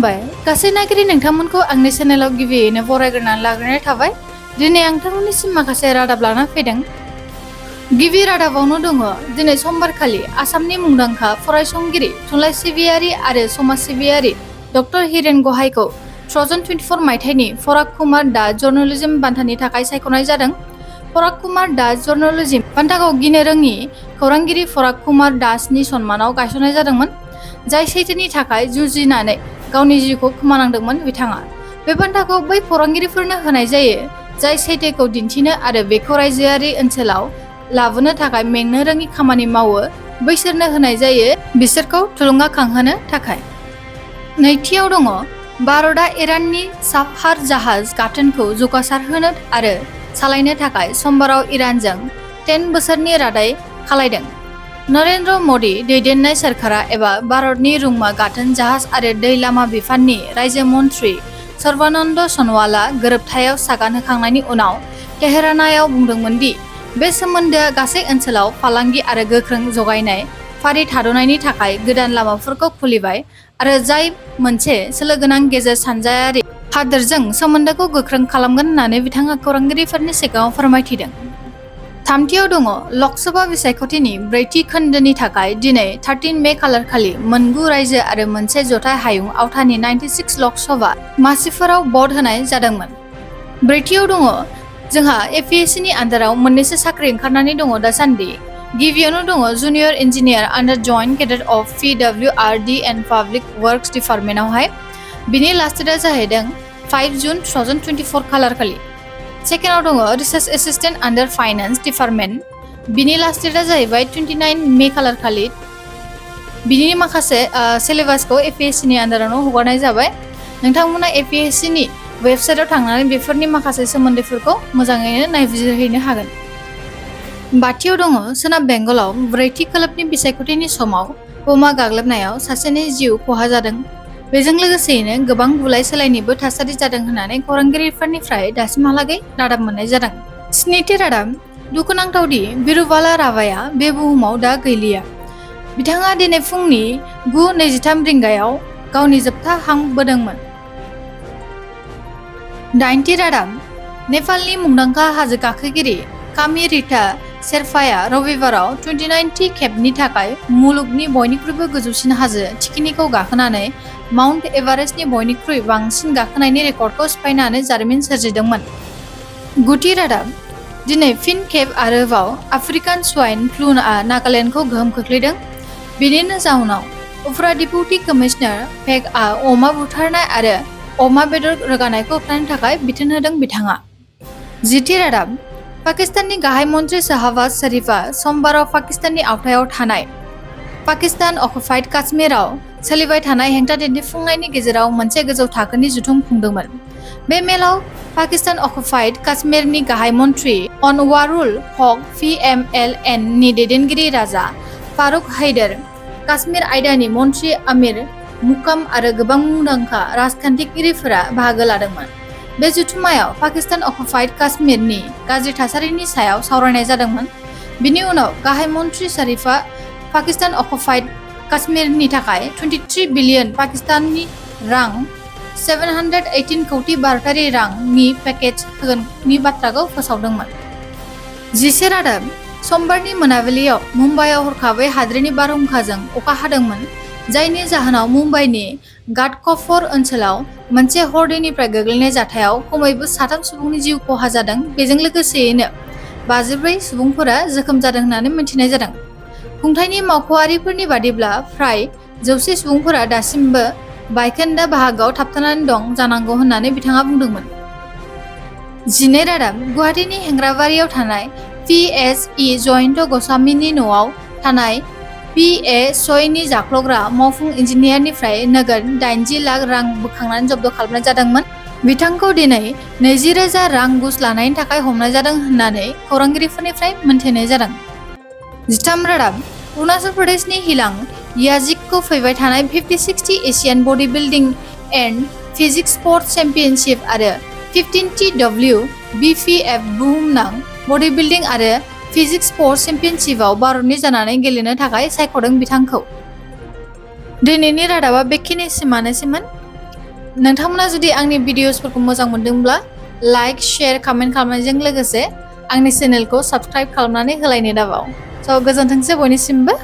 खुलुमबाय गासै नागिरि नोंथांमोनखौ आंनि चेनेलाव गिबियैनो बरायग्रोनानै लाग्रोनाय थाबाय। दिनै आं नोंथांमोननिसिम माखासे रादाब लाना फैदों। गिबि रादाबावनो दङ दिनै समबारखालि आसामनि मुंदांखा फरायसंगिरि, थुनलाइ सिबियारि आरो समाज सिबियारि डक्टर हिरेन गहाइखौ 2024 मायथाइनि फराग कुमार दास जर्नलिज्म बान्थानि थाखाय सायख'नाय जादों। फराग कुमार दास जर्नलिज्म बान्थाखौ गिनो रोङि खौरांगिरि फराग कुमार दासनि सन्मानाव गायसननाय जादोंमोन, जाय सैथोनि थाखाय जुजिनानै गावनि जिउखौ खोमानांदोंमोन। बिथाङा बे बान्थाखौ बै खौरांगिरिफोरनो होनाय जायो जाय सैथोखौ दिन्थिनो आरो बेखौ रायजोआरि ओनसोलाव लाबोनो थाखाय मेंनो रोङि खामानि मावो। बैसोरनो होनाय जायो बिसोरखौ थुलुंगाखांहोनो थाखाय। नैथियाव दङ भारतआ इराननि चाबहार जाहाज गाथोनखौ जौगासारहोनो आरो सालायनो थाखाय समबाराव इरानजों 10 बोसोरनि रादाय खालायदों। नरेन्द्र मदि दैदेननाय सोरखारा एबा भारतनि रुंमा गाथोन जाहाज आरो दै लामा बिफाननि रायजो मन्थ्रि सर्बानन्द सनवालआ गोरोबथायाव सागान होखांनायनि उनाव तेहरानाव बुंदोंमोन दि बे सोमोन्दोआ गासै ओनसोलाव फालांगि आरो गोख्रों जगायनाय फारि थाद'नायनि थाखाय गोदान लामाफोरखौ खुलिबाय आरो जाय मोनसे सोलोगोनां गेजेर सानजायारि हादोरजों सोमोन्दोखौ गोख्रों खालामगोन होननानै बिथाङा खौरांगिरिफोरनि सिगाङाव फोरमायथिदों। थामथियाव दङ लकसभा बिसायख'थिनि ब्रैथि खोन्दोनि थाखाय दिनै 13 मे खालारखालि मोनगु रायजो आरो मोनसे जथाय हायुं आवथानि 96 लकसभा मासिफोराव भट होनाय जादोंमोन। ब्रैथियाव दङ जोंहा एपिएससिनि आन्दाराव मोननैसो साख्रि ओंखारनानै दङ दासान्दि। गिबियावनो दङ junior engineer under joint cadet of PWRD and public works डिपार्टमेन्टआवहाय। बिनि लास्ट डेटआ जाहैदों 5 जुन 2024 खालारखालि। सेकेन्डआव दङ रिसार्च एसिस्टेन्ट आन्डार फाइनान्स डिपार्टमेन्ट। बिनि लास्ट डेटआ जाहैबाय 29 मे खालारखालि। बिनि माखासे सिलेबासखौ एपिएससिनि आन्दारावनो हगारनाय जाबाय। नोंथांमोना एपिएससिनि वेबसाइटआव थांनानै बेफोरनि माखासे सोमोन्दैफोरखौ मोजाङैनो नायबिजिरहैनो हागोन। बाथियाव दङ सोनाब बेंगलाव ब्रैथि खोलोबनि बिसायख'थिनि समाव बमा गाग्लोबनायाव सासेनि जिउ खहा जादों। बेजों लोगोसेयैनो गोबां बुलाय सोलायनिबो थासारि जादों होननानै खौरांगिरिफोरनिफ्राय दासिमहालागै रादाब मोननाय जादों। स्निथि रादाब दुखुनांथाव दि बिरुबाला राभाया बे बुहुमाव दा गैलिया। बिथाङा दिनै फुंनि 9:23 रिंगायाव गावनि जोबथा हां बोदोंमोन। दाइनथि रादाब नेपालनि मुंदांखा हाजो गाखोगिरि कामी रिता शेरपाया रबिबाराव 29थि खेबनि थाखाय मुलुगनि बयनिख्रुइबो गोजौसिन हाजो थिखिनिखौ गाखोनानै माउन्ट एभारेस्टनि बयनिख्रुइ बांसिन गाखोनायनि रेकर्डखौ सिफायनानै जारिमिन सोरजिदोंमोन। गुथि रादाब दिनै फिन खेब आरोबाव आफ्रिकान स्वाइन फ्लुआ नागालेन्डखौ गोहोम खोख्लैदों। बेनिनो जाउनाव उफ्रा डिपुटि कमिशनार पेकआ अमा बुथारनाय आरो अमा बेदर रोगानायखौ होबथानो थाखाय बिथोन होदों। बिथाङा जिथि रादाब पाकिस्ताननि गाहाय मन्थ्रि शाहबाज शरीफआ समबाराव पाकिस्ताननि आवथायाव थानाय पाकिस्तान अकुपाइड काश्मीराव सोलिबाय थानाय हेंथा दिन्थिफुंनायनि गेजेराव मोनसे गोजौ थाखोनि जथुम खुंदोंमोन। बे मेलाव पाकिस्तान अकुपाइड काश्मीरनि गाहाय मन्थ्रि अनवारुल हक PMLN नि दैदेनगिरि राजा फारुक हैदर, काश्मीर आयदानि मन्थ्रि आमिर मुकाम आरो गोबां मुंदांखा राजखान्थिगिरिफोरा बाहागो लादोंमोन। बे जथुम्मायाव पाकिस्तान अकुपाइड काश्मीरनि गाज्रि थासारिनि सायाव सावरायनाय जादोंमोन। बिनि उनाव गाहाय मन्थ्रि शरीफआ पाकिस्तान अकुपाइड काश्मीरनि थाखाय 23 बिलियन पाकिस्तानी रां 718 कौटि भारतारि रांनि पेकेज होगोननि बाथ्राखौ फोसावदोंमोन। जिसे रादाब समबारनि मोनाबिलियाव मुम्बाइआव हरखाबै हाद्रिनि बारहुंखाजों अखा हादोंमोन, जायनि जाहोनाव मुम्बाइनि घाटकपर ओनसोलाव मोनसे हरदैनिफ्राय गोग्लैनाय जाथायाव खमैबो 3 सुबुंनि जिउ खहा जादों। बेजों लोगोसेयैनो 54 सुबुंफोरा जोखोम जादों होननानै मिथिनाय जादों। खुंथायनि मावख'आरिफोरनि बादिब्ला फ्राय 100 सुबुंफोरा दासिमबो बायखोन्दा बाहागोआव थाबथानानै दं जानांगौ होननानै बिथाङा बुंदोंमोन। 12 रादाब गुवाहाटीनि हेंग्राबारियाव थानाय PSE जयन्त गस्वामीनि न'आव थानाय PA सयनि जाख्लग्रा मावफुं इन्जिनियारनिफ्राय नोगोद 80 लाख रां बोखांनानै जब्द खालामनाय जादोंमोन। बिथांखौ दिनै 20,000 रां घुस लानायनि थाखाय हमनाय जादों होननानै खौरांगिरिफोरनिफ्राय मोनथिनाय जादों। 13 रादाब अरुणाचल प्रदेशनि हिलां याजिकखौ फैबाय थानाय 50-60 Asian body building and physique sports championship आरो 15th WBPF बुहुमनां बडी बिल्डिं आरो फिजिक्स स्पर्ट्स चेम्पियनशिपआव भारतनि जानानै गेलेनो थाखाय सायख'दों बिथांखौ। दिनैनि रादाबा बेखिनिसिमानोसैमोन। नोंथांमोना जुदि आंनि भिडिअसफोरखौ मोजां मोनदोंब्ला लाइक शेयार कमेन्ट खालामनायजों लोगोसे आंनि चेनेलखौ साबस्क्राइब खालामनानै होलायनो दाबाव। स' गोजोनथोंसै बयनिसिमबो।